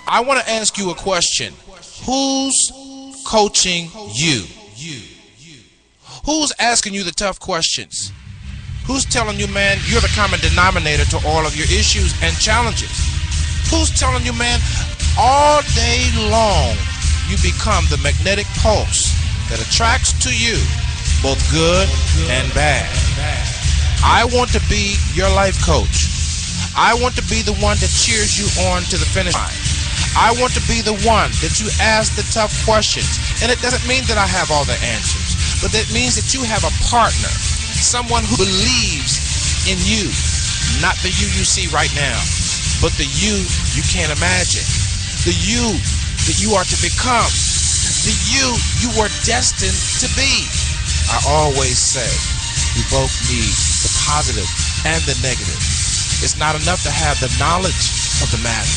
I want to ask you a question. Who's coaching you? Who's asking you the tough questions? Who's telling you, man, you're the common denominator to all of your issues and challenges? Who's telling you, man, all day long, you become the magnetic pulse that attracts to you both good and bad? I want to be your life coach. I want to be the one that cheers you on to the finish line. I want to be the one that you ask the tough questions. And it doesn't mean that I have all the answers, but that means that you have a partner, someone who believes in you, not the you see right now, but the you can't imagine, the you that you are to become, the you were destined to be. I always say we both need the positive and the negative. It's not enough to have the knowledge of the matter,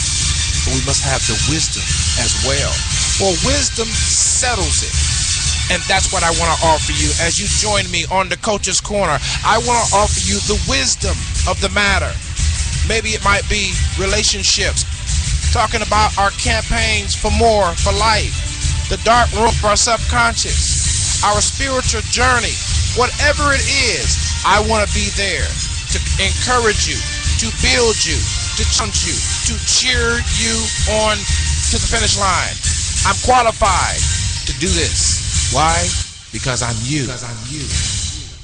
but we must have the wisdom as well. For wisdom settles it. And that's what I want to offer you as you join me on the Coach's Corner. I want to offer you the wisdom of the matter. Maybe it might be relationships, talking about our campaigns for more, for life, the dark room of our subconscious, our spiritual journey, whatever it is. I want to be there to encourage you, to build you, to challenge you, to cheer you on to the finish line. I'm qualified to do this. Why? Because I'm you.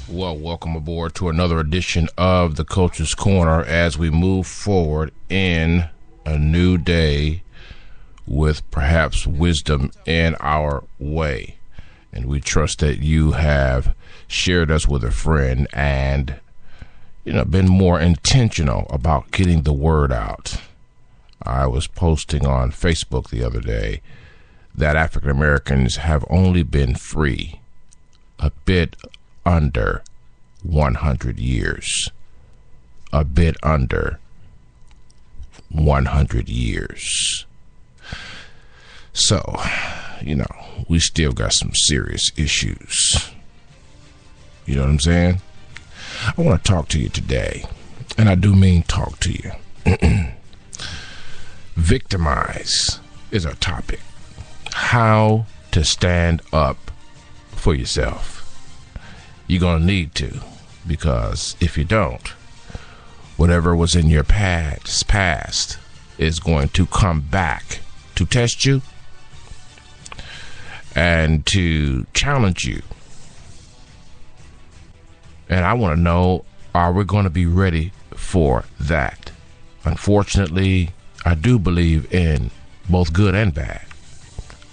Well, welcome aboard to another edition of the Coach's Corner as we move forward in a new day with perhaps wisdom in our way. And we trust that you have shared us with a friend and, been more intentional about getting the word out. I was posting on Facebook the other day that African Americans have only been free a bit under 100 years. A bit under 100 years. So, we still got some serious issues. You know what I'm saying? I want to talk to you today, and I do mean talk to you. Victimize is our topic. How to stand up for yourself. You're going to need to, because if you don't, whatever was in your past is going to come back to test you and to challenge you. And I want to know, are we going to be ready for that? Unfortunately, I do believe in both good and bad.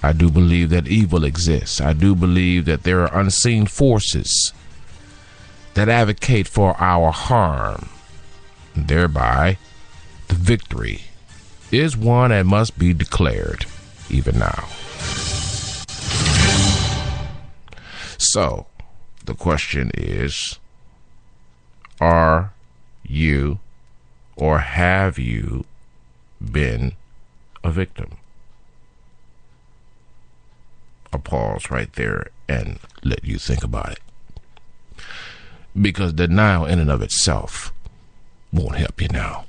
I do believe that evil exists. I do believe that there are unseen forces that advocate for our harm. Thereby, the victory is one that must be declared even now. So, the question is, are you or have you been a victim? I'll pause right there and let you think about it. Because denial in and of itself won't help you now.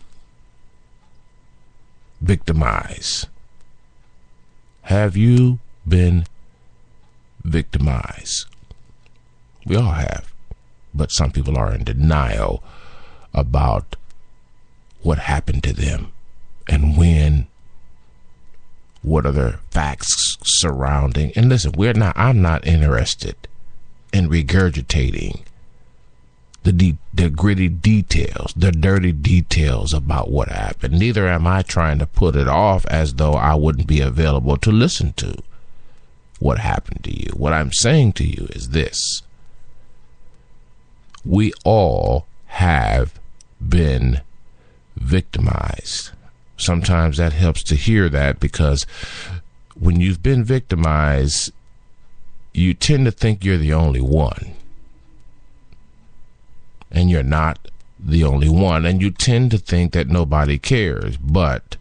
Victimize. Have you been victimized? We all have. But some people are in denial about what happened to them and when. What are the facts surrounding? And listen, I'm not interested in regurgitating the gritty details, the dirty details about what happened. Neither am I trying to put it off as though I wouldn't be available to listen to what happened to you. What I'm saying to you is this. We all have been victimized. Sometimes that helps to hear that, because when you've been victimized, you tend to think you're the only one. And you're not the only one. And you tend to think that nobody cares. But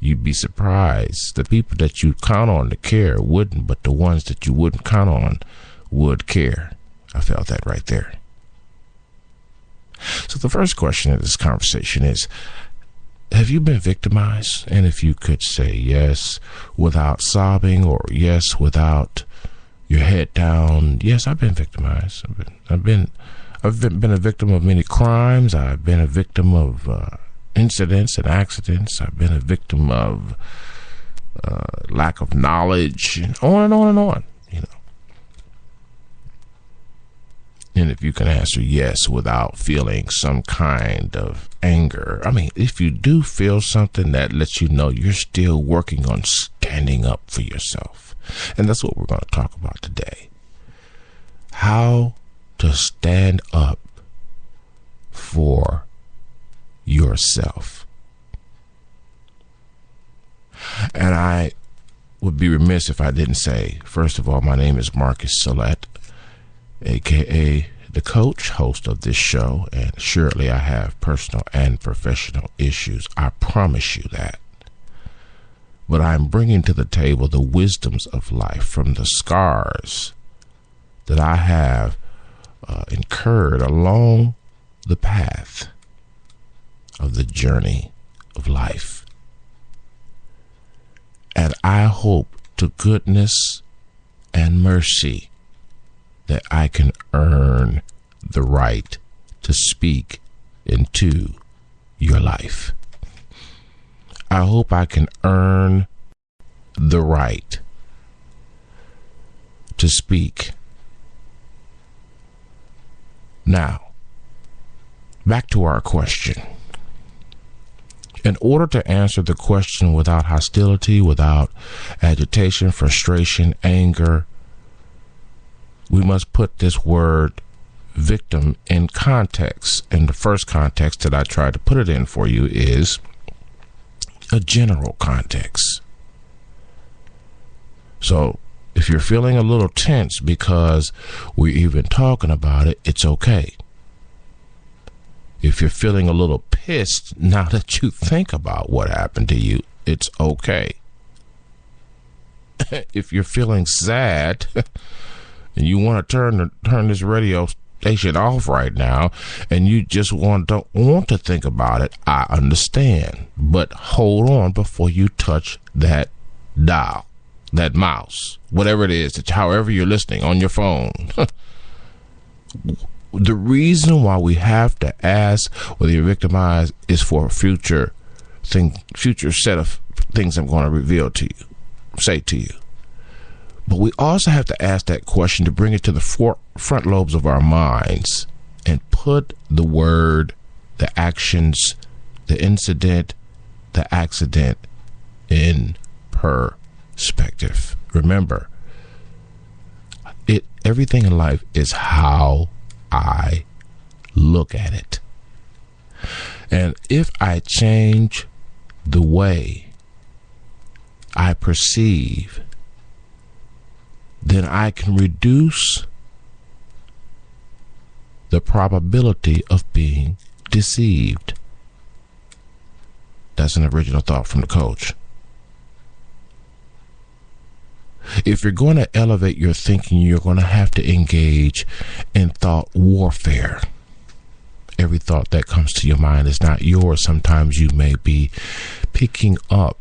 you'd be surprised. The people that you count on to care wouldn't, but the ones that you wouldn't count on would care. I felt that right there. So the first question of this conversation is, have you been victimized? And if you could say yes without sobbing, or yes without your head down, yes, I've been victimized. I've been a victim of many crimes. I've been a victim of incidents and accidents. I've been a victim of lack of knowledge, and on and on and on. And if you can answer yes without feeling some kind of anger, I mean, if you do feel something, that lets you know you're still working on standing up for yourself. And that's what we're going to talk about today. How to stand up for yourself. And I would be remiss if I didn't say, first of all, my name is Marcus Salette, aka the coach, host of this show, and surely I have personal and professional issues. I promise you that. But I'm bringing to the table the wisdoms of life from the scars that I have incurred along the path of the journey of life. And I hope to goodness and mercy that I can earn the right to speak into your life. I hope I can earn the right to speak. Now, back to our question. In order to answer the question without hostility, without agitation, frustration, anger, we must put this word victim in context. And the first context that I tried to put it in for you is a general context. So if you're feeling a little tense because we're even talking about it, it's okay. If you're feeling a little pissed now that you think about what happened to you, it's okay. If you're feeling sad and you want to turn this radio station off right now, and you just don't want to think about it, I understand. But hold on before you touch that dial, that mouse, whatever it is, however you're listening on your phone. The reason why we have to ask whether you're victimized is for a future set of things I'm going to reveal to you, say to you. But we also have to ask that question to bring it to the front lobes of our minds and put the word, the actions, the incident, the accident in perspective. Remember, everything in life is how I look at it. And if I change the way I perceive, then I can reduce the probability of being deceived. That's an original thought from the coach. If you're going to elevate your thinking, you're going to have to engage in thought warfare. Every thought that comes to your mind is not yours. Sometimes you may be picking up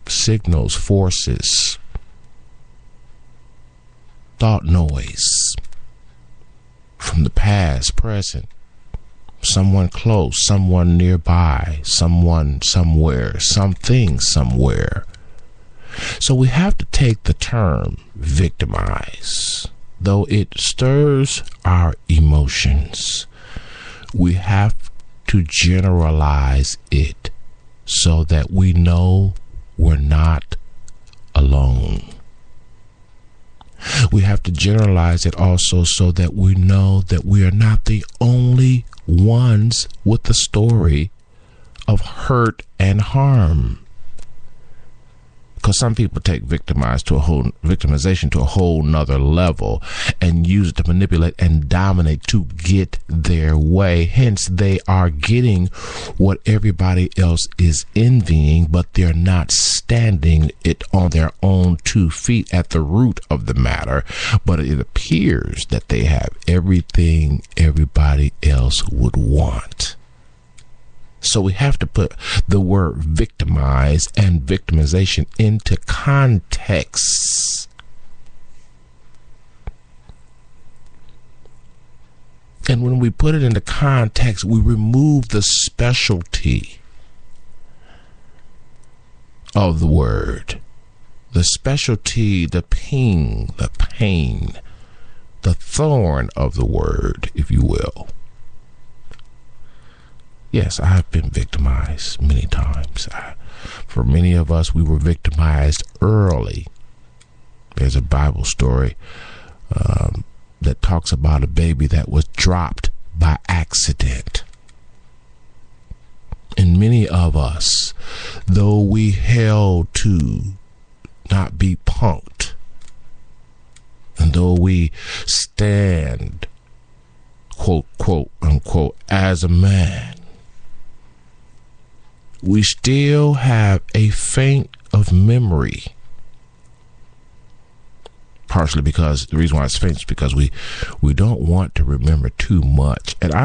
signals, forces, thought noise from the past, present, someone close, someone nearby, someone somewhere, something somewhere. So we have to take the term victimize, though it stirs our emotions. We have to generalize it so that we know we're not alone. We have to generalize it also so that we know that we are not the only ones with the story of hurt and harm. Because some people take victimization to a whole nother level and use it to manipulate and dominate to get their way. Hence, they are getting what everybody else is envying, but they're not standing it on their own 2 feet at the root of the matter. But it appears that they have everything everybody else would want. So we have to put the word victimize and victimization into context. And when we put it into context, we remove the specialty of the word. The specialty, the ping, the pain, the thorn of the word, if you will. Yes, I have been victimized many times. For many of us, we were victimized early. There's a Bible story that talks about a baby that was dropped by accident. And many of us, though we held to not be punked, and though we stand, quote, quote, unquote, as a man, we still have a feint of memory. Partially because the reason why it's faint is because we don't want to remember too much. And I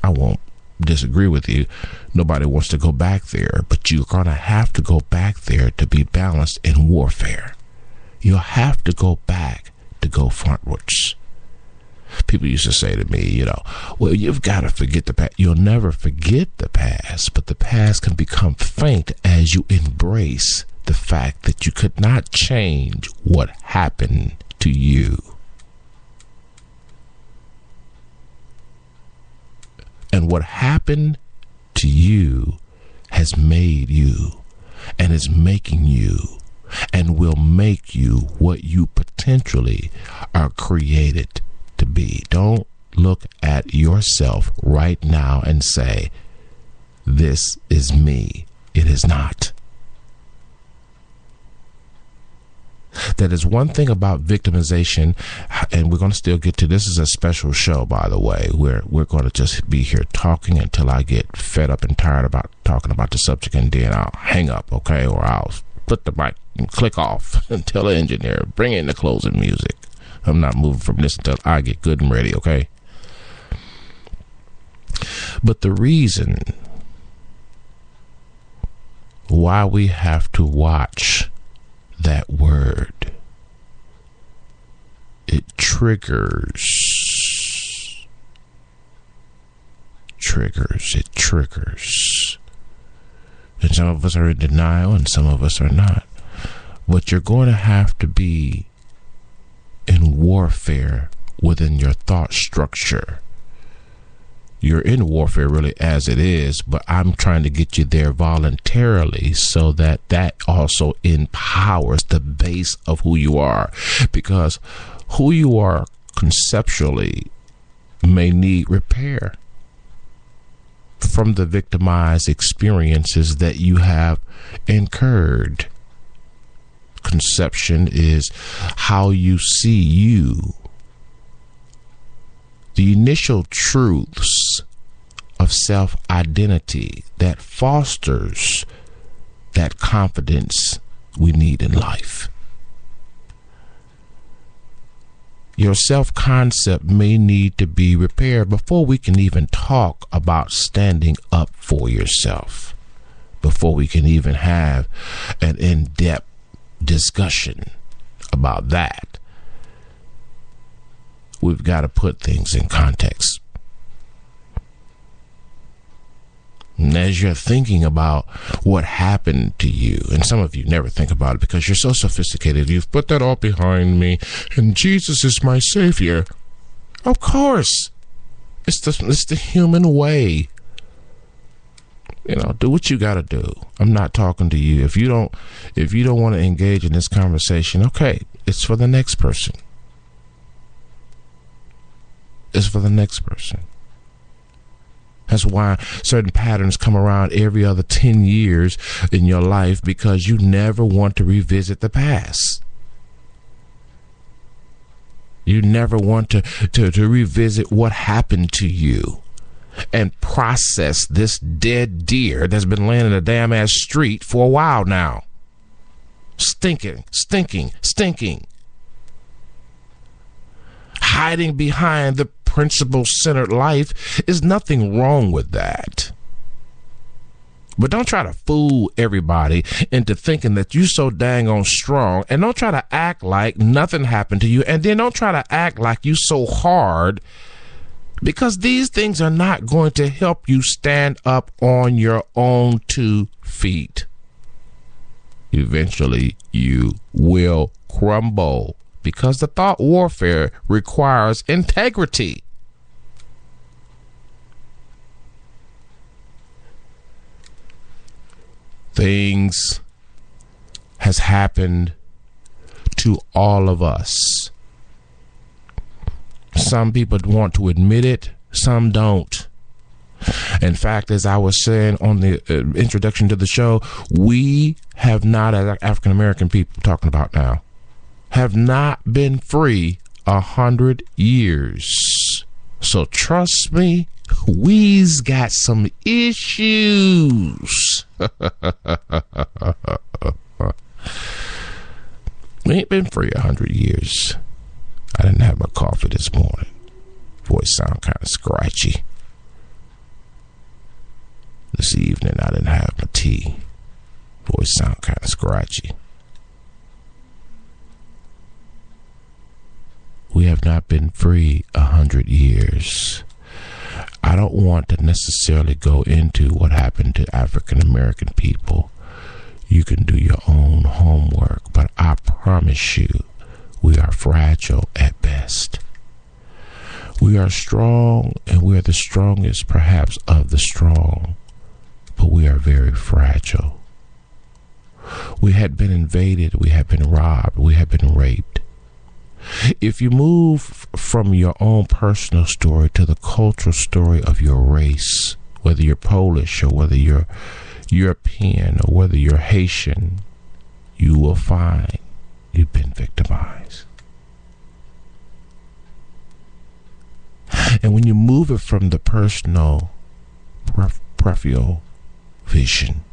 won't disagree with you. Nobody wants to go back there, but you're gonna have to go back there to be balanced in warfare. You'll have to go back to go frontwards. People used to say to me, well, you've got to forget the past. You'll never forget the past, but the past can become faint as you embrace the fact that you could not change what happened to you. And what happened to you has made you and is making you and will make you what you potentially are created to be. Don't look at yourself right now and say, this is me. It is not. That is one thing about victimization, and we're going to still get to this. Is a special show, by the way. We're going to just be here talking until I get fed up and tired about talking about the subject, and then I'll hang up, okay? Or I'll put the mic and click off and tell the engineer, bring in the closing music. I'm not moving from this until I get good and ready, okay? But the reason why we have to watch that word, it triggers. And some of us are in denial and some of us are not. But you're going to have to be in warfare within your thought structure. You're in warfare really as it is, but I'm trying to get you there voluntarily so that also empowers the base of who you are. Because who you are conceptually may need repair from the victimized experiences that you have incurred. Conception is how you see you. The initial truths of self-identity that fosters that confidence we need in life. Your self-concept may need to be repaired before we can even talk about standing up for yourself, before we can even have an in-depth discussion about that. We've got to put things in context. And as you're thinking about what happened to you, and some of you never think about it because you're so sophisticated, you've put that all behind me, and Jesus is my Savior. Of course. It's the human way. Do what you got to do. I'm not talking to you. If you don't want to engage in this conversation, okay, it's for the next person. It's for the next person. That's why certain patterns come around every other 10 years in your life, because you never want to revisit the past. You never want to revisit what happened to you and process this dead deer that's been laying in a damn ass street for a while now. Stinking. Hiding behind the principle-centered life is nothing wrong with that. But don't try to fool everybody into thinking that you're so dang on strong, and don't try to act like nothing happened to you, and then don't try to act like you so hard, because these things are not going to help you stand up on your own 2 feet. Eventually, you will crumble, because the thought warfare requires integrity. Things has happened to all of us. Some people want to admit it, some don't. In fact, as I was saying on the introduction to the show, we have not, as African American people talking about now, have not been free 100 years. So trust me, we's got some issues. We ain't been free 100 years. I didn't have my coffee this morning. Voice sound kind of scratchy. This evening I didn't have my tea. Voice sound kind of scratchy. We have not been free 100 years. I don't want to necessarily go into what happened to African American people. You can do your own homework, but I promise you, we are fragile at best. We are strong, and we are the strongest, perhaps, of the strong, but we are very fragile. We had been invaded, we had been robbed, we had been raped. If you move from your own personal story to the cultural story of your race, whether you're Polish or whether you're European or whether you're Haitian, you will find you've been victimized. And when you move it from the personal peripheral vision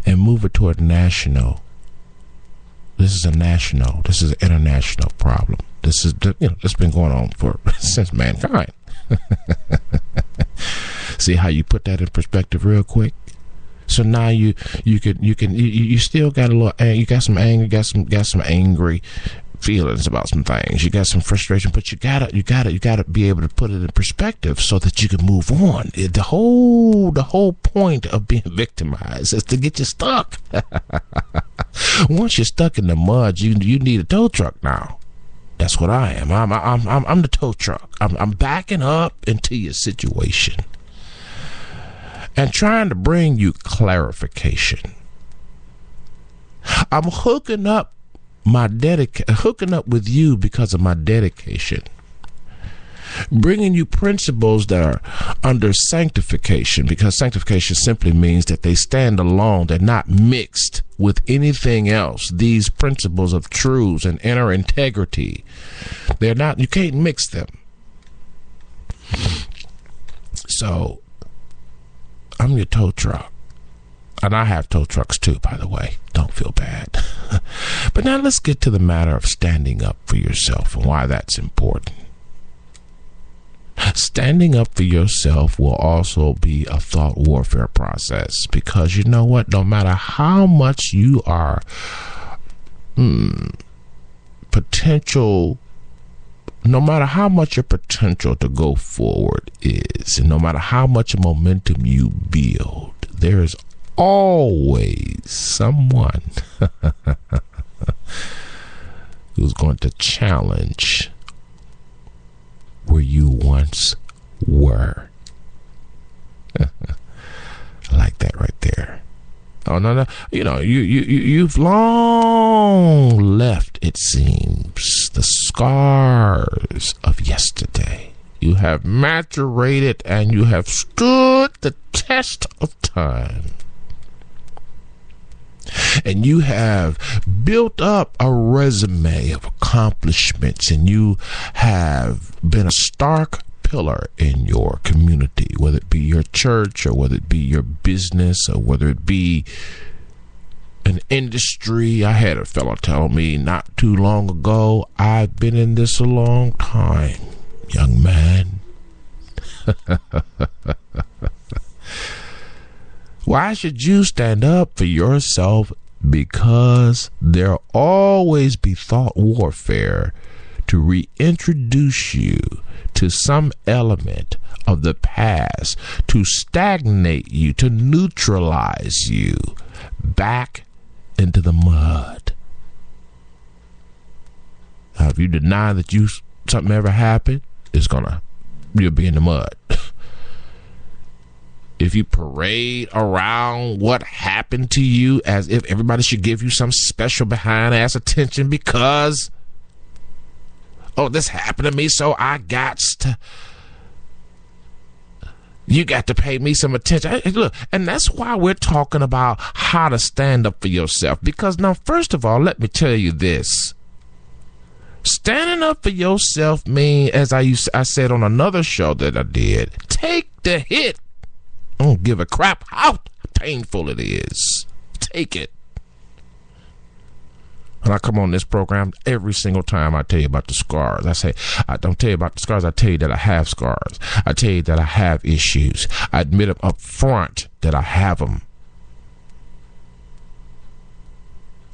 and move it toward national, this is an international problem. This is, it's been going on since mankind. See how you put that in perspective real quick? So now you still got a little, you got some anger, got some angry feelings about some things. You got some frustration, but you gotta be able to put it in perspective so that you can move on. The whole point of being victimized is to get you stuck. Once you're stuck in the mud, you need a tow truck now. That's what I am. I'm the tow truck. I'm backing up into your situation and trying to bring you clarification. I'm hooking up with you because of my dedication, bringing you principles that are under sanctification, because sanctification simply means that they stand alone. They're not mixed with anything else. These principles of truths and inner integrity, they're not, you can't mix them. So I'm your tow truck. And I have tow trucks too, by the way. Don't feel bad. But now let's get to the matter of standing up for yourself and why that's important. Standing up for yourself will also be a thought warfare process, because you know what? No matter how much you are potential, no matter how much your potential to go forward is, and no matter how much momentum you build, there is always someone who's going to challenge where you once were. I like that right there. Oh no, you've long left, it seems, the scars of yesterday. You have maturated and you have stood the test of time. And you have built up a resume of accomplishments, and you have been a stark pillar in your community, whether it be your church or whether it be your business or whether it be an industry. I had a fellow tell me not too long ago, I've been in this a long time, young man. Why should you stand up for yourself? Because there'll always be thought warfare to reintroduce you to some element of the past, to stagnate you, to neutralize you back into the mud. Now, if you deny that something ever happened, you'll be in the mud. If you parade around what happened to you as if everybody should give you some special behind-ass attention because, oh, this happened to me, so you got to pay me some attention. Hey, look, and that's why we're talking about how to stand up for yourself. Because now, first of all, let me tell you this. Standing up for yourself means, as I said on another show that I did, take the hit. I don't give a crap how painful it is. Take it. When I come on this program, every single time I tell you about the scars, I say, I don't tell you about the scars, I tell you that I have scars. I tell you that I have issues. I admit them up front that I have them.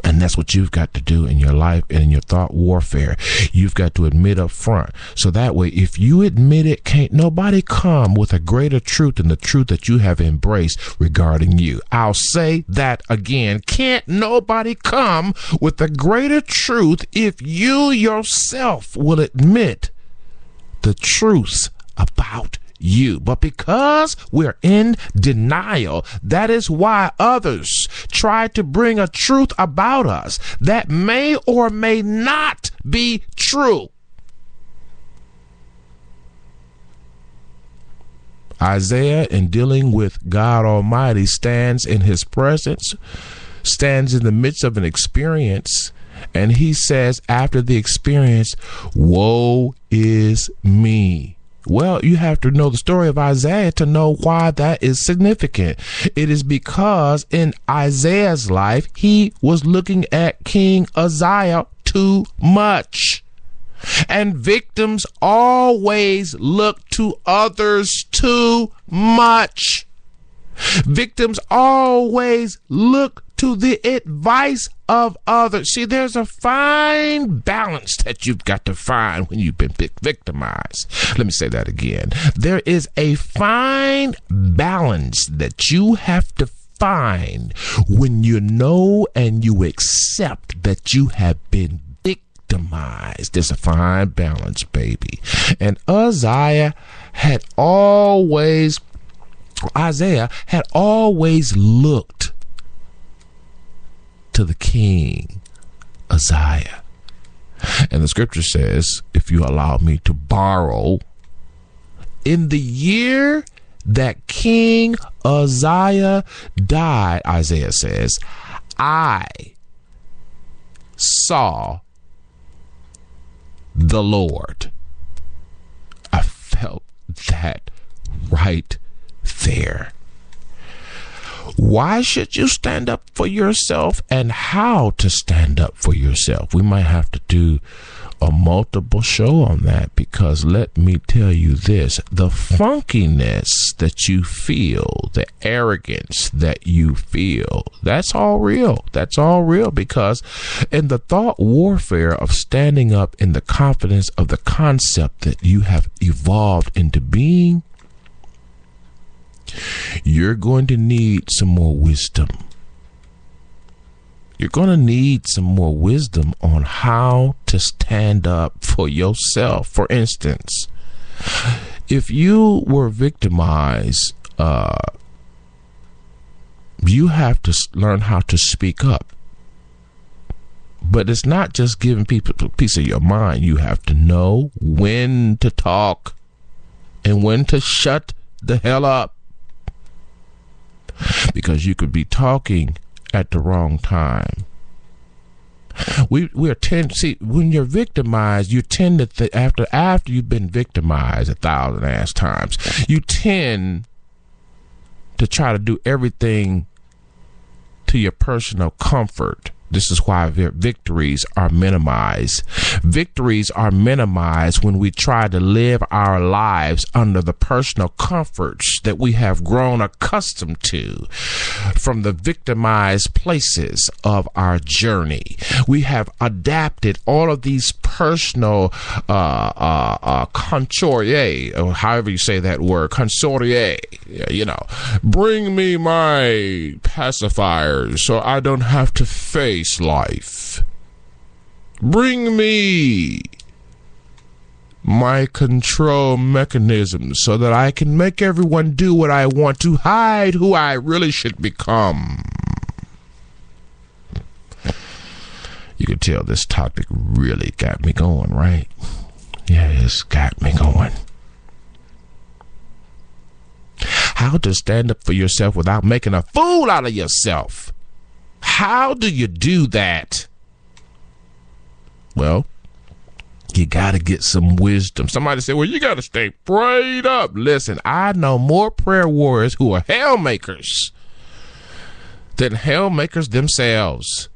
And that's what you've got to do in your life and in your thought warfare. You've got to admit up front. So that way, if you admit it, can't nobody come with a greater truth than the truth that you have embraced regarding you. I'll say that again. Can't nobody come with a greater truth if you yourself will admit the truth about you. But because we're in denial, that is why others try to bring a truth about us that may or may not be true. Isaiah, in dealing with God Almighty, stands in his presence, stands in the midst of an experience, and he says after the experience, woe is me. Well, you have to know the story of Isaiah to know why that is significant. It is because in Isaiah's life, he was looking at King Uzziah too much. And victims always look to others too much. Victims always look to the advice of others. See, there's a fine balance that you've got to find when you've been victimized. Let me say that again. There is a fine balance that you have to find when you know and you accept that you have been victimized. There's a fine balance, baby. And Isaiah had always looked to the king Uzziah. And the scripture says, if you allow me to borrow, in the year that King Uzziah died, Isaiah says, I saw the Lord. I felt that right there. Why should you stand up for yourself and how to stand up for yourself? We might have to do a multiple show on that, because let me tell you this, the funkiness that you feel, the arrogance that you feel, that's all real. That's all real, because in the thought warfare of standing up in the confidence of the concept that you have evolved into being, you're going to need some more wisdom. You're going to need some more wisdom on how to stand up for yourself. For instance, if you were victimized, you have to learn how to speak up. But it's not just giving people a piece of your mind. You have to know when to talk and when to shut the hell up. Because you could be talking at the wrong time. When you're victimized, you tend to after you've been victimized 1,000 times, you tend to try to do everything to your personal comfort This is why victories are minimized. Victories are minimized when we try to live our lives under the personal comforts that we have grown accustomed to from the victimized places of our journey. We have adapted all of these personal consortier, or however you say that word, consortier, bring me my pacifiers so I don't have to face life. Bring me my control mechanisms so that I can make everyone do what I want to hide who I really should become. You can tell this topic really got me going, right? Yeah, it's got me going. How to stand up for yourself without making a fool out of yourself. How do you do that? Well, you got to get some wisdom. Somebody said, well, you got to stay prayed up. Listen, I know more prayer warriors who are hell makers than hell makers themselves.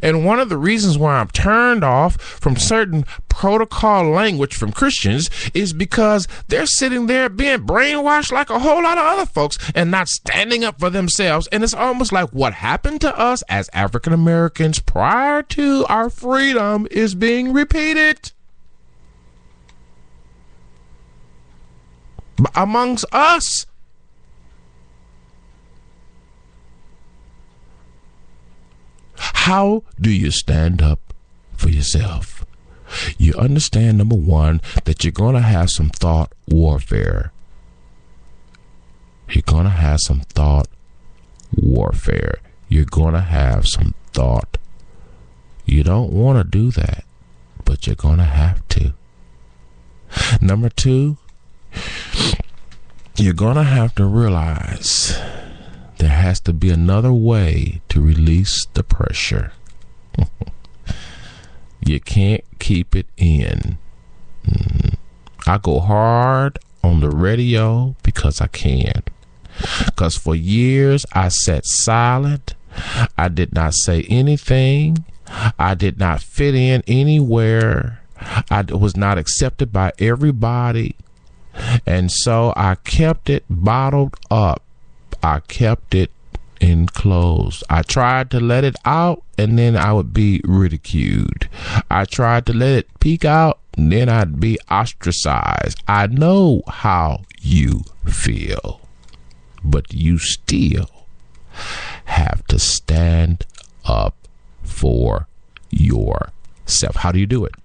And one of the reasons why I'm turned off from certain protocol language from Christians is because they're sitting there being brainwashed like a whole lot of other folks and not standing up for themselves. And it's almost like what happened to us as African Americans prior to our freedom is being repeated amongst us. How do you stand up for yourself? You understand, number one, that you're going to have some thought warfare. You're going to have some thought warfare. You're going to have some thought. You don't want to do that, but you're going to have to. Number two, you're going to have to realize there has to be another way to release the pressure. You can't keep it in. I go hard on the radio because I can. Because for years I sat silent. I did not say anything. I did not fit in anywhere. I was not accepted by everybody. And so I kept it bottled up. I kept it enclosed. I tried to let it out and then I would be ridiculed. I tried to let it peek out and then I'd be ostracized. I know how you feel, but you still have to stand up for yourself. How do you do it?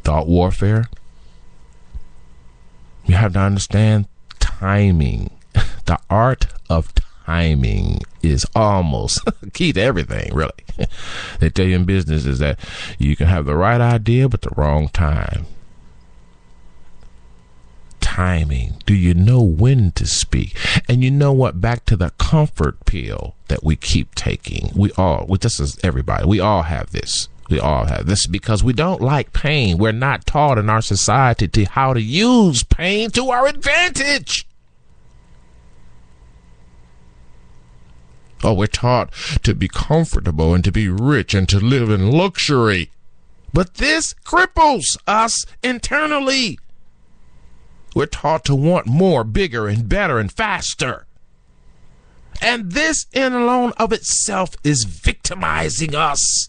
Thought warfare. You have to understand timing. The art of timing is almost key to everything, really. They tell you in business is that you can have the right idea, but the wrong time. Timing. Do you know when to speak? And you know what? Back to the comfort pill that we keep taking. This is everybody. We all have this. We all have this because we don't like pain. We're not taught in our society to how to use pain to our advantage. Oh, we're taught to be comfortable and to be rich and to live in luxury. But this cripples us internally. We're taught to want more, bigger, and better, and faster. And this in alone of itself is victimizing us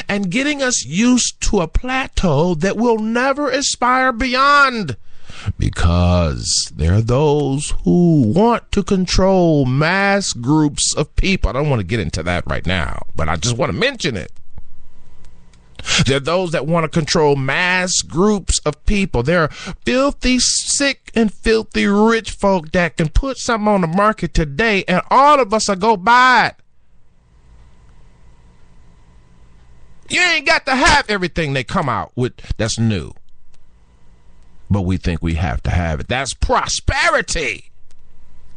and getting us used to a plateau that we'll never aspire beyond, because there are those who want to control mass groups of people. I don't want to get into that right now, but I just want to mention it. There are those that want to control mass groups of people. There are filthy, sick, and filthy rich folk that can put something on the market today, and all of us will go buy it. You ain't got to have everything they come out with that's new. But we think we have to have it. That's prosperity.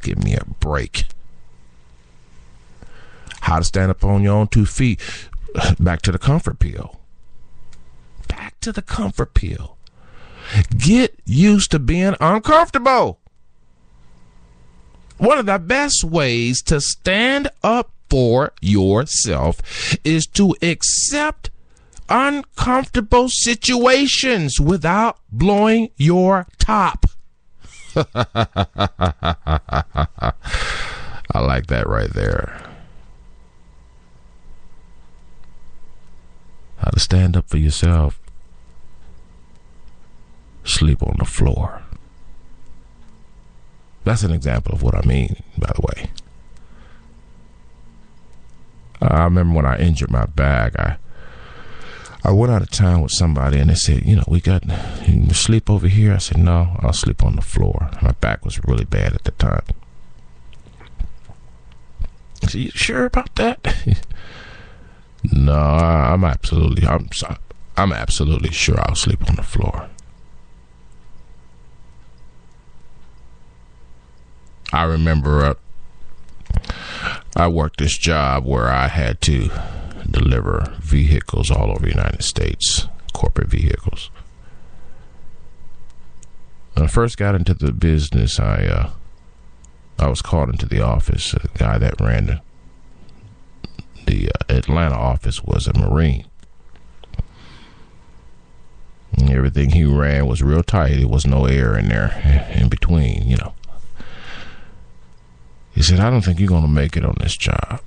Give me a break. How to stand up on your own 2 feet. Back to the comfort pill. Back to the comfort pill. Get used to being uncomfortable. One of the best ways to stand up for yourself is to accept uncomfortable situations without blowing your top. I like that right there. How to stand up for yourself. Sleep on the floor. That's an example of what I mean, by the way. I remember when I injured my back, I went out of town with somebody and they said, you can sleep over here. I said, no, I'll sleep on the floor. My back was really bad at the time. I said, you sure about that? No, I'm absolutely sure I'll sleep on the floor. I remember I worked this job where I had to deliver vehicles all over the United States, corporate vehicles. When I first got into the business, I was called into the office. The guy that ran the Atlanta office was a Marine. And everything he ran was real tight. There was no air in there in between, He said, I don't think you're going to make it on this job.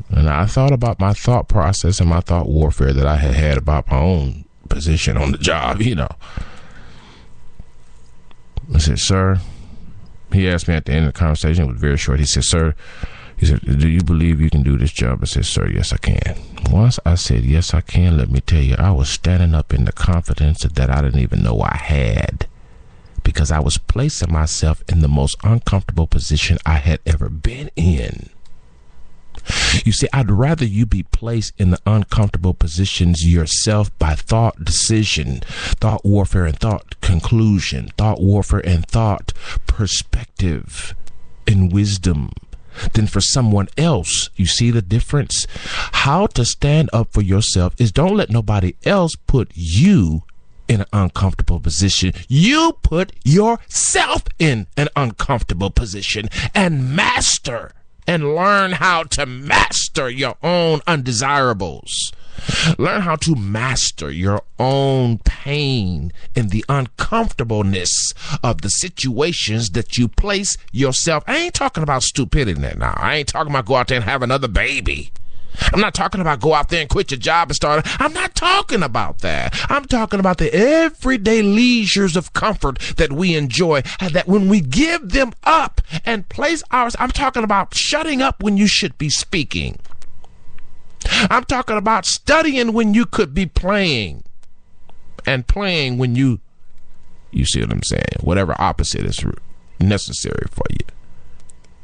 And I thought about my thought process and my thought warfare that I had about my own position on the job, I said, sir, he asked me at the end of the conversation, it was very short. He said, sir, do you believe you can do this job? I said, sir, yes, I can. Once I said, yes, I can, let me tell you, I was standing up in the confidence that I didn't even know I had, because I was placing myself in the most uncomfortable position I had ever been in. You see, I'd rather you be placed in the uncomfortable positions yourself by thought decision, thought warfare and thought conclusion, thought warfare and thought perspective and wisdom, than for someone else. You see the difference? How to stand up for yourself is don't let nobody else put you in an uncomfortable position. You put yourself in an uncomfortable position and master and learn how to master your own undesirables. Learn how to master your own pain and the uncomfortableness of the situations that you place yourself. I ain't talking about stupidity now. I ain't talking about go out there and have another baby. I'm not talking about go out there and quit your job and start. I'm not talking about that. I'm talking about the everyday leisures of comfort that we enjoy, and that when we give them up and place ours, I'm talking about shutting up when you should be speaking. I'm talking about studying when you could be playing, and playing when you see what I'm saying? Whatever opposite is necessary for you.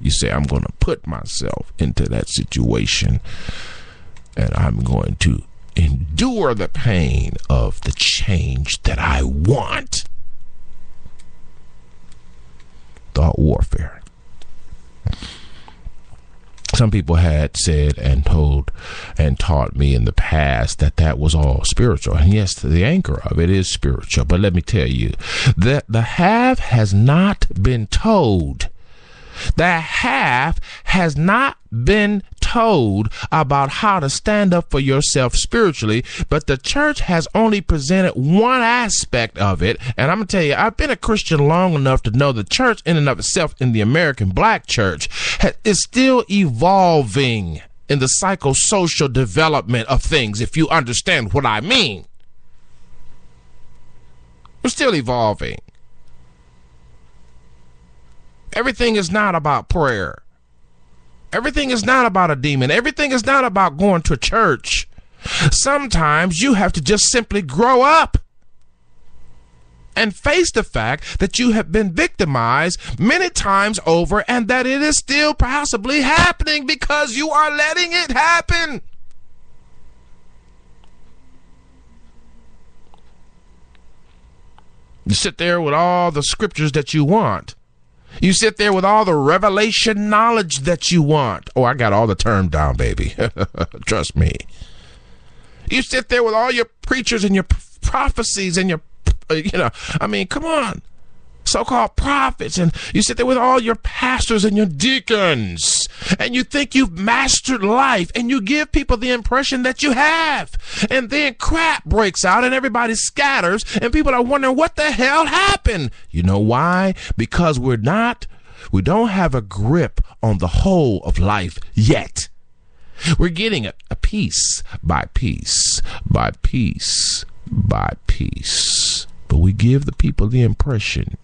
You say, I'm going to put myself into that situation and I'm going to endure the pain of the change that I want. Thought warfare. Some people had said and told and taught me in the past that was all spiritual. And yes, the anchor of it is spiritual. But let me tell you that the have has not been told. The half has not been told about how to stand up for yourself spiritually, but the church has only presented one aspect of it. And I'm going to tell you, I've been a Christian long enough to know the church in and of itself, in the American black church, is still evolving in the psychosocial development of things, if you understand what I mean. We're still evolving. Everything is not about prayer. Everything is not about a demon. Everything is not about going to church. Sometimes you have to just simply grow up and face the fact that you have been victimized many times over, and that it is still possibly happening because you are letting it happen. You sit there with all the scriptures that you want. You sit there with all the revelation knowledge that you want. Oh, I got all the term down, baby. Trust me. You sit there with all your preachers and your prophecies and your, come on. so-called prophets, and you sit there with all your pastors and your deacons, and you think you've mastered life, and you give people the impression that you have. And then crap breaks out and everybody scatters, and people are wondering what the hell happened. You know why? Because we don't have a grip on the whole of life yet. We're getting a piece by piece by piece by piece. But we give the people the impression,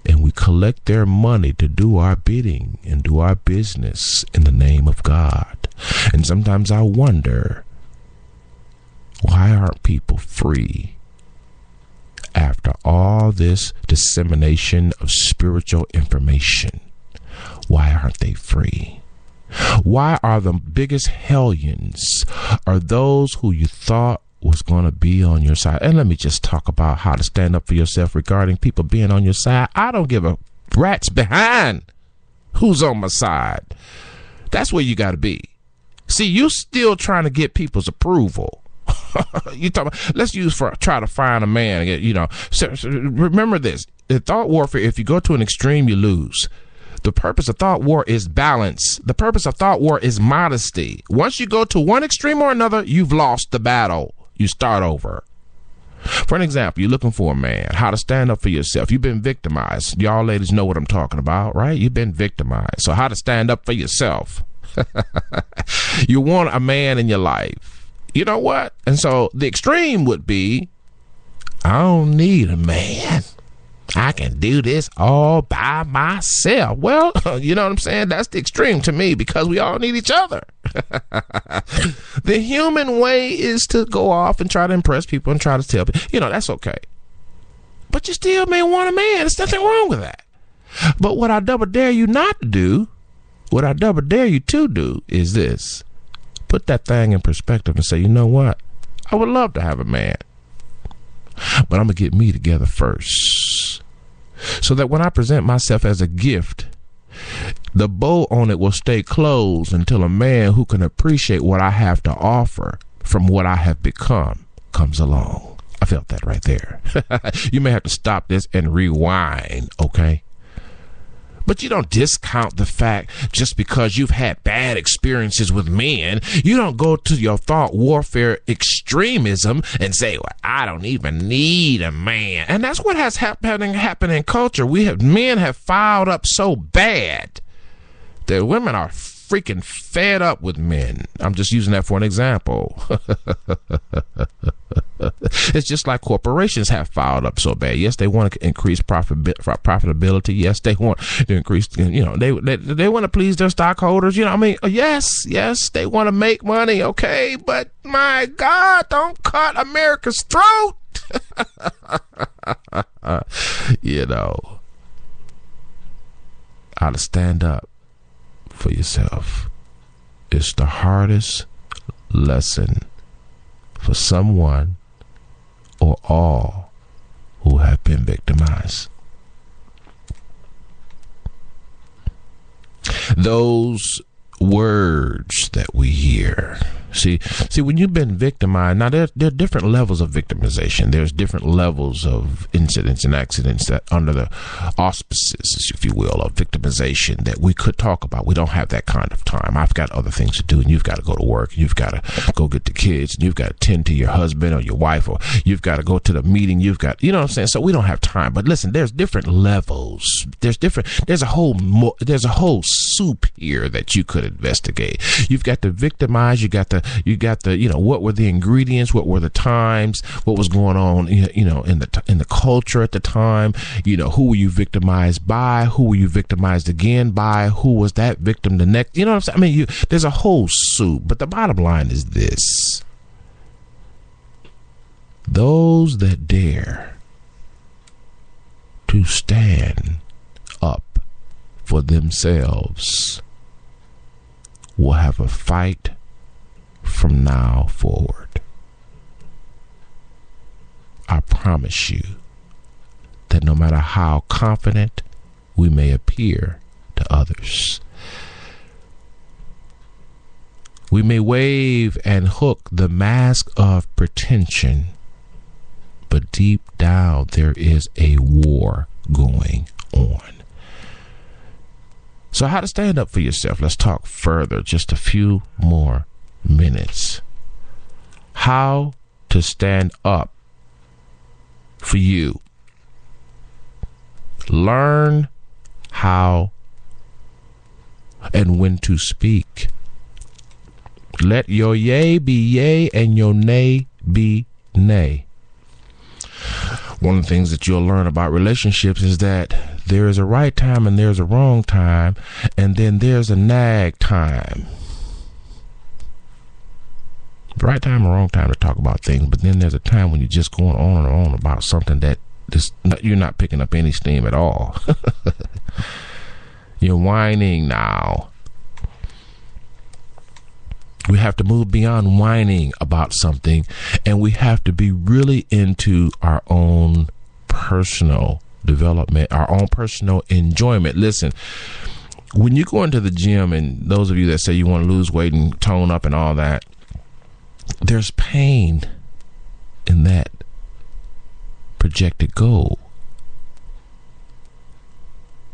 and we collect their money to do our bidding and do our business in the name of God. And sometimes I wonder, why aren't people free after all this dissemination of spiritual information? Why aren't they free? Why are the biggest hellions are those who you thought was going to be on your side? And let me just talk about how to stand up for yourself regarding people being on your side. I don't give a rat's behind who's on my side. That's where you got to be. See, you still trying to get people's approval. You talk about, let's try to find a man. So remember this: in thought warfare, if you go to an extreme, you lose. The purpose of thought war is balance. The purpose of thought war is modesty. Once you go to one extreme or another, you've lost the battle. You start over. For an example, you're looking for a man, how to stand up for yourself. You've been victimized. Y'all ladies know what I'm talking about, right? You've been victimized. So how to stand up for yourself. You want a man in your life. You know what? And so the extreme would be, I don't need a man. I can do this all by myself. Well, you know what I'm saying? That's the extreme to me, because we all need each other. The human way is to go off and try to impress people and try to tell people, that's okay. But you still may want a man. There's nothing wrong with that. But what I double dare you not to do, what I double dare you to do is this. Put that thing in perspective and say, you know what? I would love to have a man, but I'm going to get me together first, so that when I present myself as a gift, the bow on it will stay closed until a man who can appreciate what I have to offer from what I have become comes along. I felt that right there. You may have to stop this and rewind, okay? But you don't discount the fact just because you've had bad experiences with men. You don't go to your thought warfare extremism and say, well, I don't even need a man. And that's what has happened in culture. Men have filed up so bad that women are freaking fed up with men. I'm just using that for an example. It's just like corporations have filed up so bad. Yes, they want to increase profitability. Yes, they want to increase, they want to please their stockholders. Yes, they want to make money. Okay, but my God, don't cut America's throat. How to stand up for yourself. It's the hardest lesson for someone or all who have been victimized. Those words that we hear. See, when you've been victimized, now there are different levels of victimization. There's different levels of incidents and accidents that under the auspices, if you will, of victimization that we could talk about. We don't have that kind of time. I've got other things to do, and you've got to go to work. You've got to go get the kids, and you've got to tend to your husband or your wife, or you've got to go to the meeting. You've got, you know what I'm saying? So we don't have time. But listen, there's different levels. There's a whole soup here that you could investigate. You've got to victimize. You got the, what were the ingredients? What were the times? What was going on, in the culture at the time? Who were you victimized by? Who were you victimized again by? Who was that victim the next? You know what I'm saying? There's a whole soup, but the bottom line is this. Those that dare to stand up for themselves will have a fight from now forward. I promise you that no matter how confident we may appear to others, we may wave and hook the mask of pretension, but deep down, there is a war going on. So how to stand up for yourself? Let's talk further, just a few more minutes. How to stand up for you. Learn how and when to speak. Let your yea be yea and your nay be nay. One of the things that you'll learn about relationships is that there is a right time and there's a wrong time, and then there's a nag time. The right time or wrong time to talk about things, but then there's a time when you're just going on and on about something that you're not picking up any steam at all. You're whining now. We have to move beyond whining about something, and we have to be really into our own personal development, our own personal enjoyment. Listen, when you go into the gym, and those of you that say you want to lose weight and tone up and all that, there's pain in that projected goal.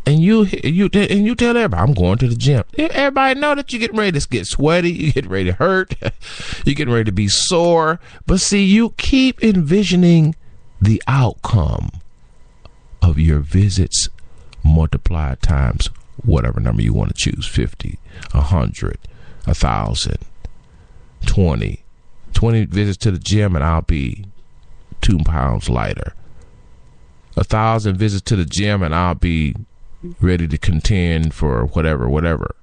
And you tell everybody, I'm going to the gym. Everybody know that you're getting ready to get sweaty, you're getting ready to hurt, you're getting ready to be sore. But see, you keep envisioning the outcome of your visits multiplied times whatever number you want to choose, 50, 100, 1,000, 20 visits to the gym and I'll be 2 pounds lighter. 1,000 visits to the gym and I'll be ready to contend for whatever.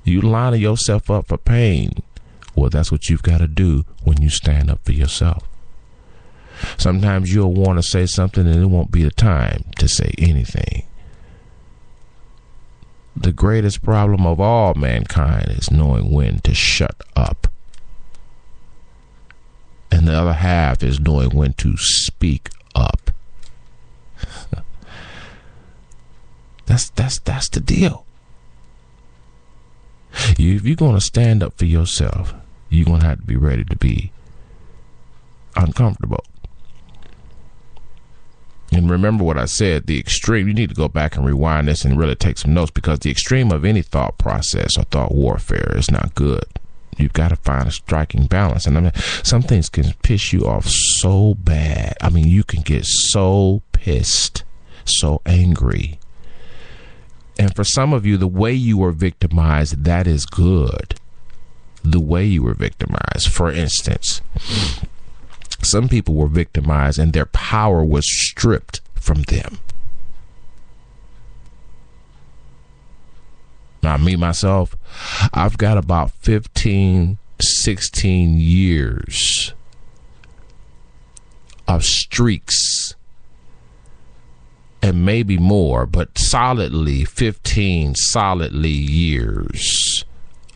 You lining yourself up for pain. Well, that's what you've got to do when you stand up for yourself. Sometimes you'll want to say something and it won't be the time to say anything. The greatest problem of all mankind is knowing when to shut up. And the other half is knowing when to speak up. That's the deal. If you're going to stand up for yourself, you're going to have to be ready to be uncomfortable. And remember what I said, the extreme, you need to go back and rewind this and really take some notes, because the extreme of any thought process or thought warfare is not good. You've got to find a striking balance. And I mean, some things can piss you off so bad. I mean, you can get so pissed, so angry. And for some of you, the way you were victimized, that is good. The way you were victimized. For instance, some people were victimized and their power was stripped from them. Now, me, myself, I've got about 15, 16 years of streaks, and maybe more, but solidly 15 solidly years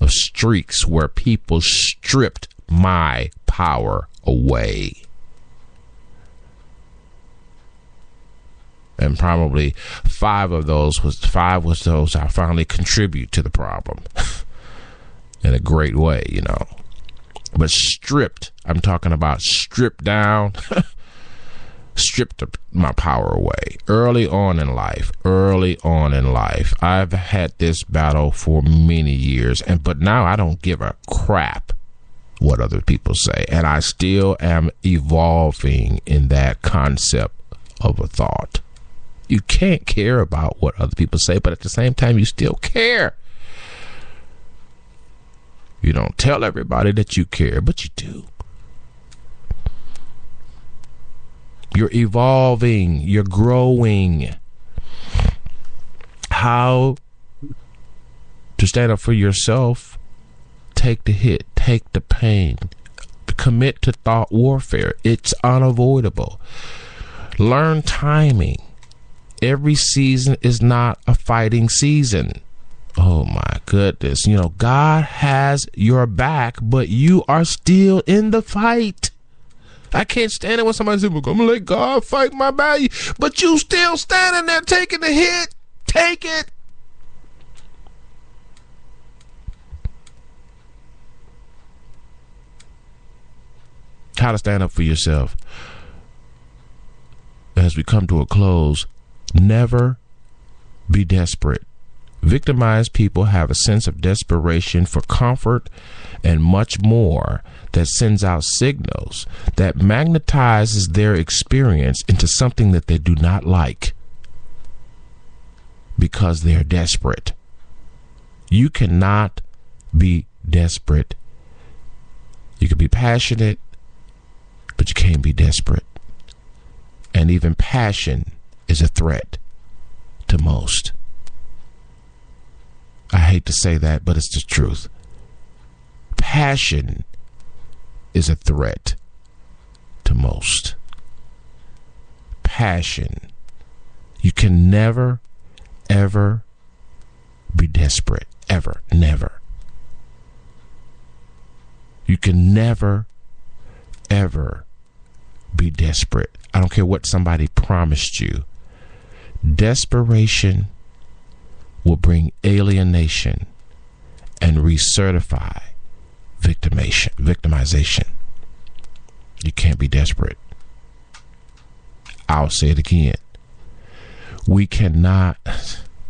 of streaks where people stripped my power away. And probably five was those I finally contribute to the problem in a great way, you know. But stripped, I'm talking about stripped down, stripped my power away early on in life. I've had this battle for many years, but now I don't give a crap what other people say, and I still am evolving in that concept of a thought. You can't care about what other people say, but at the same time, you still care. You don't tell everybody that you care, but you do. You're evolving. You're growing. How to stand up for yourself? Take the hit. Take the pain. Commit to thought warfare. It's unavoidable. Learn timing. Every season is not a fighting season. Oh my goodness. You know, God has your back, but you are still in the fight. I can't stand it when somebody says, I'm going to let God fight my battle. But you still standing there taking the hit. Take it. How to stand up for yourself. as we come to a close, never be desperate. Victimized people have a sense of desperation for comfort and much more that sends out signals that magnetizes their experience into something that they do not like because they're desperate. You cannot be desperate. You can be passionate, but you can't be desperate. And even passion is a threat to most. I hate to say that, but it's the truth. Passion is a threat to most. Passion. You can never, ever be desperate. Ever. Never. You can never, ever be desperate. I don't care what somebody promised you. Desperation will bring alienation and recertify victimization. You can't be desperate. I'll say it again. We cannot.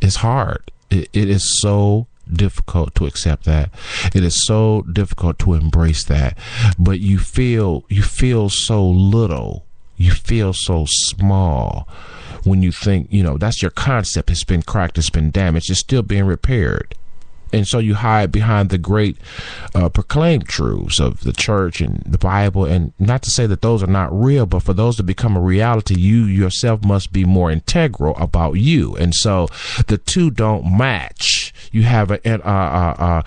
It's hard. It is so difficult to accept that. It is so difficult to embrace that. But you feel so little. You feel so small when you think, that's your concept. It's been cracked. It's been damaged. It's still being repaired. And so you hide behind the great proclaimed truths of the church and the Bible. And not to say that those are not real, but for those to become a reality, you yourself must be more integral about you. And so the two don't match. You have a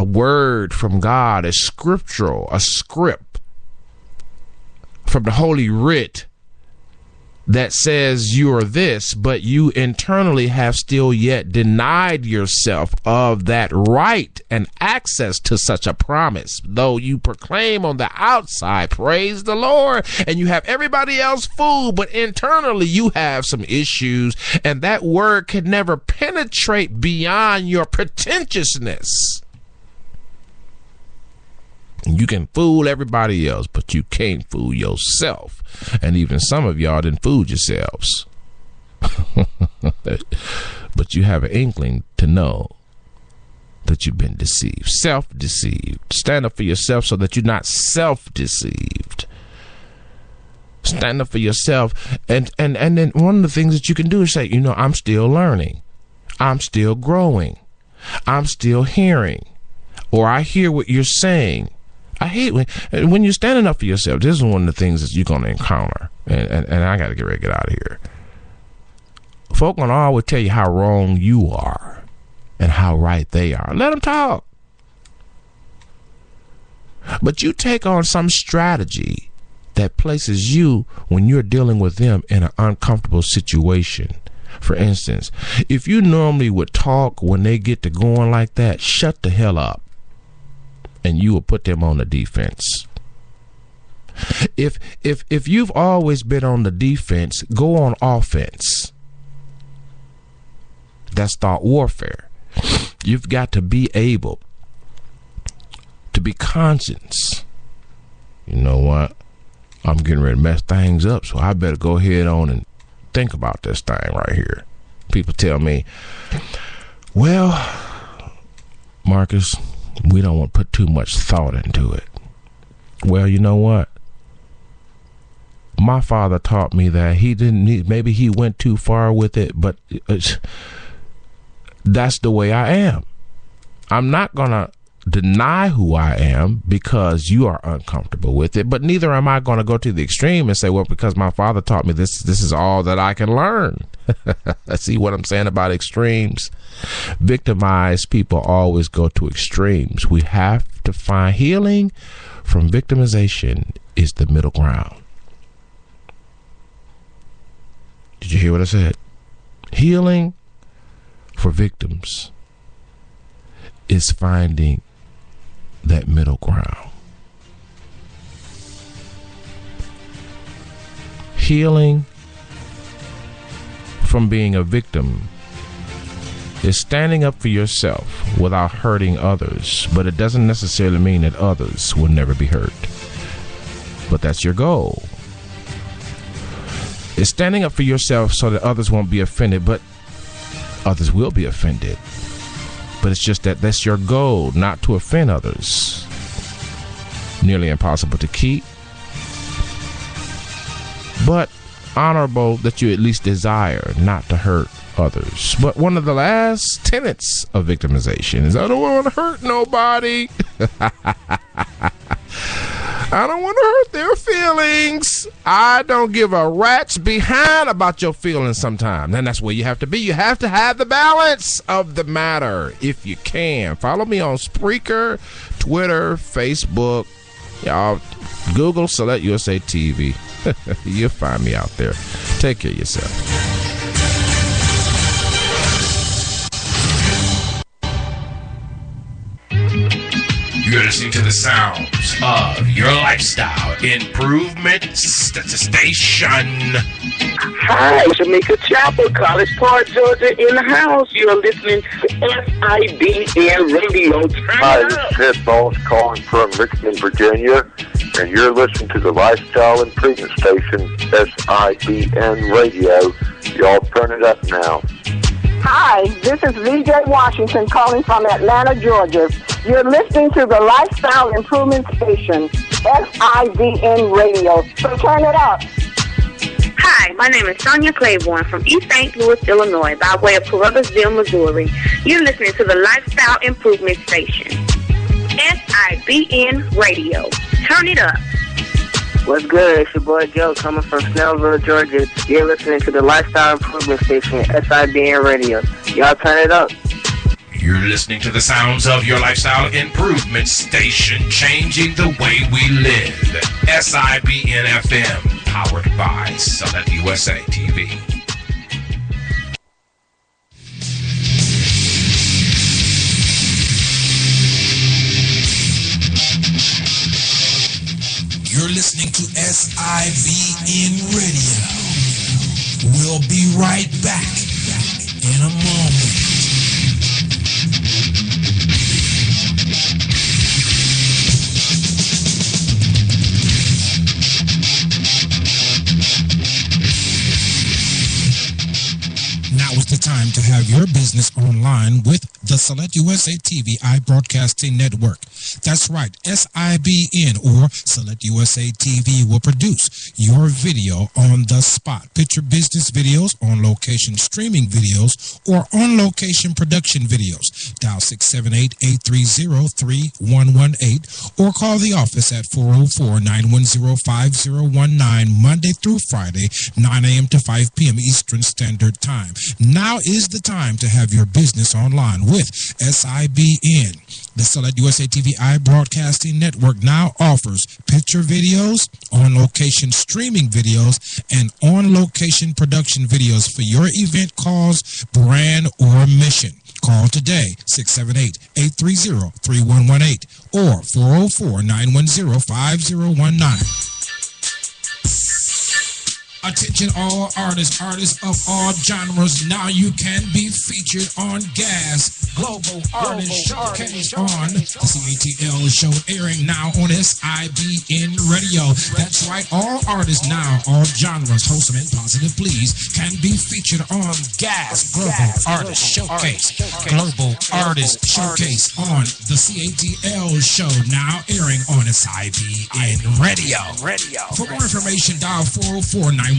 word from God, a scriptural, a script from the Holy Writ that says you are this, but you internally have still yet denied yourself of that right and access to such a promise. Though you proclaim on the outside, praise the Lord, and you have everybody else fooled, but internally you have some issues, and that word can never penetrate beyond your pretentiousness. You can fool everybody else, but you can't fool yourself. And even some of y'all didn't fool yourselves. But you have an inkling to know that you've been deceived. Self-deceived. Stand up for yourself so that you're not self-deceived. Stand up for yourself. And then one of the things that you can do is say, I'm still learning. I'm still growing. I'm still hearing. Or I hear what you're saying. I hate when you're standing up for yourself. This is one of the things that you're going to encounter. And I got to get ready to get out of here. Folk gonna always tell you how wrong you are and how right they are. Let them talk. But you take on some strategy that places you, when you're dealing with them, in an uncomfortable situation. For instance, if you normally would talk when they get to going like that, shut the hell up. And you will put them on the defense. If you've always been on the defense, go on offense. That's thought warfare. You've got to be able to be conscious. You know what? I'm getting ready to mess things up, so I better go ahead on and think about this thing right here. People tell me, well, Marcus, we don't want to put too much thought into it. Well, you know what? My father taught me that maybe he went too far with it, but that's the way I am. I'm not going to deny who I am because you are uncomfortable with it, but neither am I going to go to the extreme and say, well, because my father taught me this is all that I can learn. See what I'm saying about extremes? Victimized people always go to extremes. We have to find healing from victimization is the middle ground. Did you hear what I said? Healing for victims is finding that middle ground. Healing from being a victim is standing up for yourself without hurting others, but it doesn't necessarily mean that others will never be hurt. but that's your goal. It's standing up for yourself so that others won't be offended, but others will be offended. But it's just that that's your goal, not to offend others. Nearly impossible to keep, but honorable that you at least desire not to hurt others. But one of the last tenets of victimization is I don't want to hurt nobody. I don't want to hurt their feelings. I don't give a rat's behind about your feelings sometimes. And that's where you have to be. You have to have the balance of the matter if you can. Follow me on Spreaker, Twitter, Facebook. Y'all, Google Select USA TV. You'll find me out there. Take care of yourself. You're listening to the sounds of your lifestyle improvement station. Hi, Jamaica Chapel, College Park, Georgia, in the house. You're listening to SIBN Radio. Hi, this is Ted Bones calling from Richmond, Virginia, and you're listening to the Lifestyle Improvement Station, SIBN Radio. Y'all turn it up now. Hi, this is VJ Washington calling from Atlanta, Georgia. You're listening to the Lifestyle Improvement Station, SIBN Radio. So turn it up. Hi, my name is Sonia Claiborne from East St. Louis, Illinois, by way of Carruthersville, Missouri. You're listening to the Lifestyle Improvement Station, SIBN Radio. Turn it up. What's good? It's your boy Joe coming from Snellville, Georgia. You're listening to the Lifestyle Improvement Station, SIBN Radio. Y'all turn it up. You're listening to the sounds of your lifestyle improvement station, changing the way we live. SIBN FM, powered by Select USA TV. You're listening to SIBN Radio. We'll be right back in a moment. Now is the time to have your business online with the Select USA TV iBroadcasting Network. That's right, SIBN or Select USA TV will produce your video on the spot. Picture business videos, on location streaming videos, or on location production videos. Dial 678-830-3118 or call the office at 404-910-5019 Monday through Friday, 9 a.m. to 5 p.m. Eastern Standard Time. Now is the time to have your business online with SIBN. The Select USA TV iBroadcasting Network now offers picture videos, on-location streaming videos, and on-location production videos for your event cause, brand, or mission. Call today, 678-830-3118 or 404-910-5019. Attention all artists of all genres, now you can be featured on Gas Global Artist Showcase on the CATL show, airing now on SIBN Radio. That's right, all artists now, all genres, wholesome and positive please, can be featured on Gas Global Artist Showcase. Global Artist Showcase on the CATL show, now airing on SIBN Radio. For more information, dial 404-910-5019.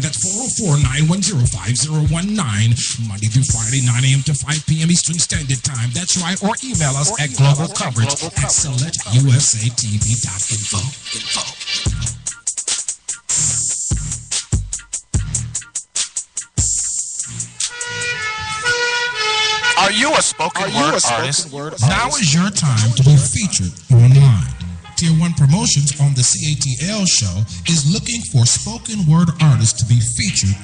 That's 404-910-5019. Monday through Friday, 9 a.m. to 5 p.m. Eastern Standard Time. That's right. Or email us at globalcoverage@selectusatv.info. Are you a spoken word artist? Now is your time to be featured online. Tier 1 Promotions on the CATL show is looking for spoken word artists to be featured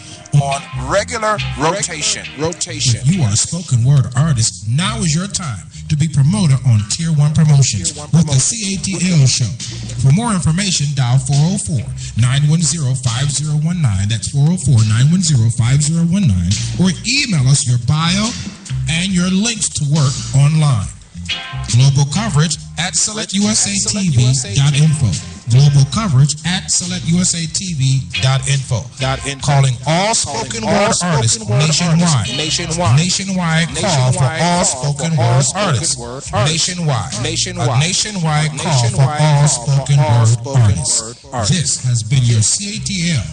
on regular rotation. If you are a spoken word artist, now is your time to be promoted on Tier 1 Promotions with the CATL show. For more information, dial 404-910-5019. That's 404-910-5019. Or email us your bio and your links to work online. Global coverage at selectusatv.info. Global coverage at selectusatv.info. Calling all spoken word artists nationwide. Nationwide call for all spoken word artists. Nationwide. A nationwide call for all spoken word artists. This has been your CATL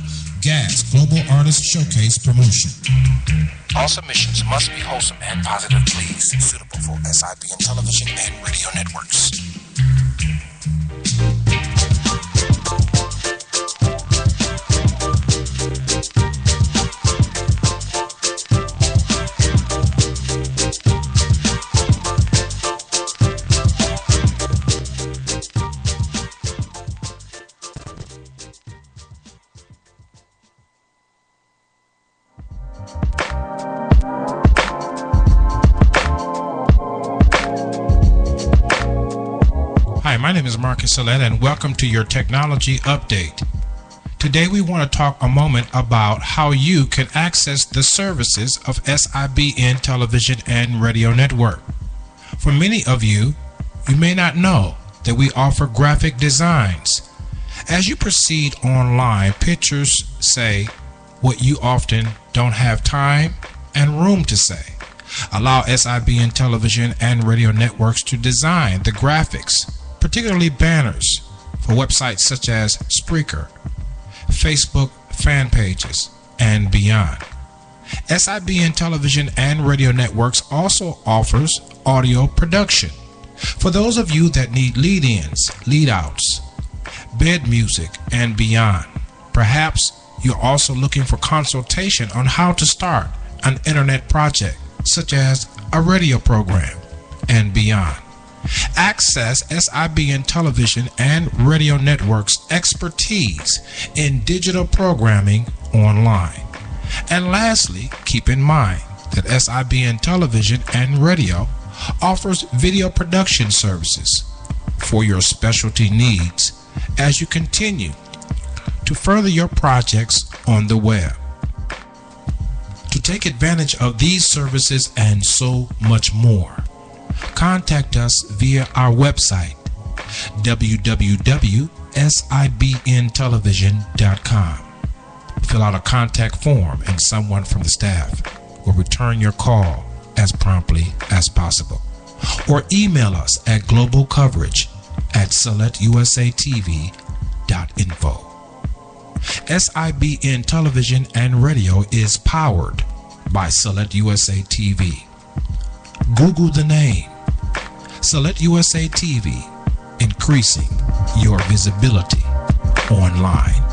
Gas Global Artist Showcase promotion. All submissions must be wholesome and positive, please. Suitable for SIBN television and radio networks. My name is Marcus Salette, and welcome to your technology update. Today we want to talk a moment about how you can access the services of SIBN Television and Radio Network. For many of you, you may not know that we offer graphic designs. As you proceed online, pictures say what you often don't have time and room to say. Allow SIBN Television and Radio Networks to design the graphics, particularly banners, for websites such as Spreaker, Facebook fan pages, and beyond. SIBN Television and Radio Networks also offers audio production. For those of you that need lead-ins, lead-outs, bed music, and beyond. Perhaps you're also looking for consultation on how to start an internet project, such as a radio program, and beyond. Access SIBN Television and Radio Network's expertise in digital programming online. And lastly, keep in mind that SIBN Television and Radio offers video production services for your specialty needs as you continue to further your projects on the web. To take advantage of these services and so much more, contact us via our website, www.sibntelevision.com. Fill out a contact form and someone from the staff will return your call as promptly as possible. Or email us at globalcoverage@selectusatv.info. SIBN Television and Radio is powered by Select USA TV. Google the name Select USA TV, increasing your visibility online.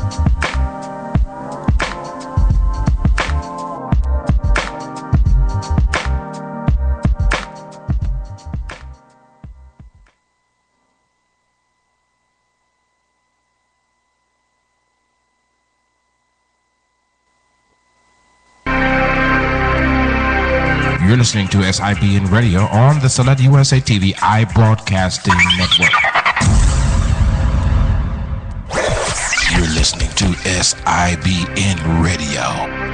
You're listening to SIBN Radio on the Select USA TV iBroadcasting Network. You're listening to SIBN Radio.